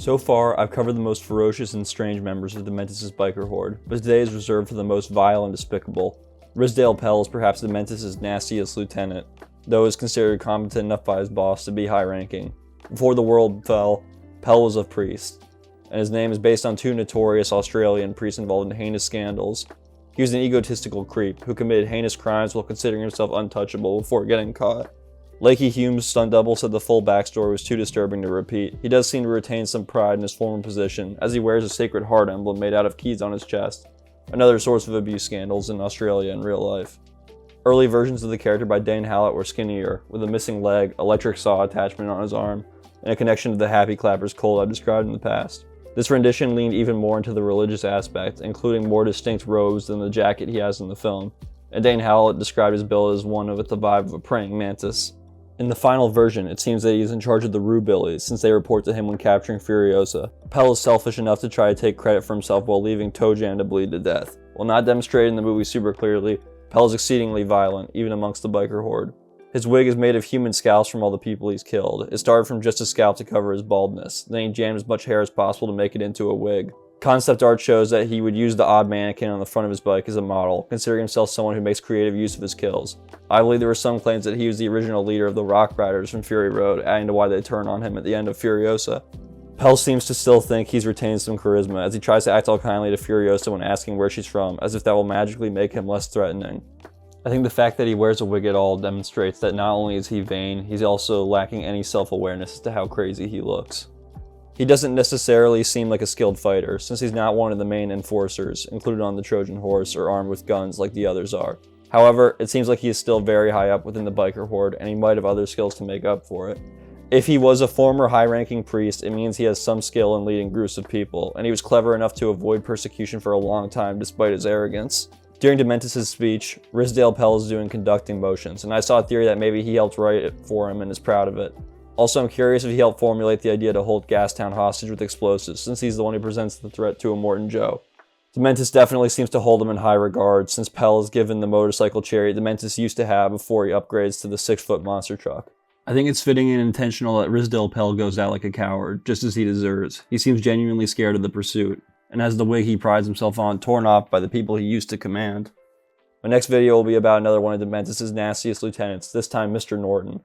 So far, I've covered the most ferocious and strange members of Dementis' biker horde, but today is reserved for the most vile and despicable. Rizzdale Pell is perhaps Dementis' nastiest lieutenant, though is considered competent enough by his boss to be high-ranking. Before the world fell, Pell was a priest, and his name is based on two notorious Australian priests involved in heinous scandals. He was an egotistical creep who committed heinous crimes while considering himself untouchable before getting caught. Lakey Hume's stunt double said the full backstory was too disturbing to repeat. He does seem to retain some pride in his former position, as he wears a sacred heart emblem made out of keys on his chest, another source of abuse scandals in Australia in real life. Early versions of the character by Dane Hallett were skinnier, with a missing leg, electric saw attachment on his arm, and a connection to the Happy Clappers cult I described in the past. This rendition leaned even more into the religious aspect, including more distinct robes than the jacket he has in the film, and Dane Hallett described his build as one with the vibe of a praying mantis. In the final version, it seems that he is in charge of the Rue-billies, since they report to him when capturing Furiosa. Pell is selfish enough to try to take credit for himself while leaving Tojan to bleed to death. While not demonstrated in the movie super clearly, Pell is exceedingly violent, even amongst the biker horde. His wig is made of human scalps from all the people he's killed. It started from just a scalp to cover his baldness, then he jammed as much hair as possible to make it into a wig. Concept art shows that he would use the odd mannequin on the front of his bike as a model, considering himself someone who makes creative use of his kills. I believe there were some claims that he was the original leader of the Rock Riders from Fury Road, adding to why they turn on him at the end of Furiosa. Pell seems to still think he's retained some charisma, as he tries to act all kindly to Furiosa when asking where she's from, as if that will magically make him less threatening. I think the fact that he wears a wig at all demonstrates that not only is he vain, he's also lacking any self-awareness as to how crazy he looks. He doesn't necessarily seem like a skilled fighter, since he's not one of the main enforcers, included on the Trojan horse or armed with guns like the others are. However, it seems like he is still very high up within the biker horde, and he might have other skills to make up for it. If he was a former high-ranking priest, it means he has some skill in leading groups of people, and he was clever enough to avoid persecution for a long time despite his arrogance. During Dementis' speech, Rizzdale Pell is doing conducting motions, and I saw a theory that maybe he helped write it for him and is proud of it. Also, I'm curious if he helped formulate the idea to hold Gastown hostage with explosives, since he's the one who presents the threat to Immortan Joe. Dementis definitely seems to hold him in high regard, since Pell is given the motorcycle chariot Dementis used to have before he upgrades to the 6-foot monster truck. I think it's fitting and intentional that Rizzdale Pell goes out like a coward, just as he deserves. He seems genuinely scared of the pursuit, and has the wig he prides himself on torn off by the people he used to command. My next video will be about another one of Dementis' nastiest lieutenants, this time Mr. Norton.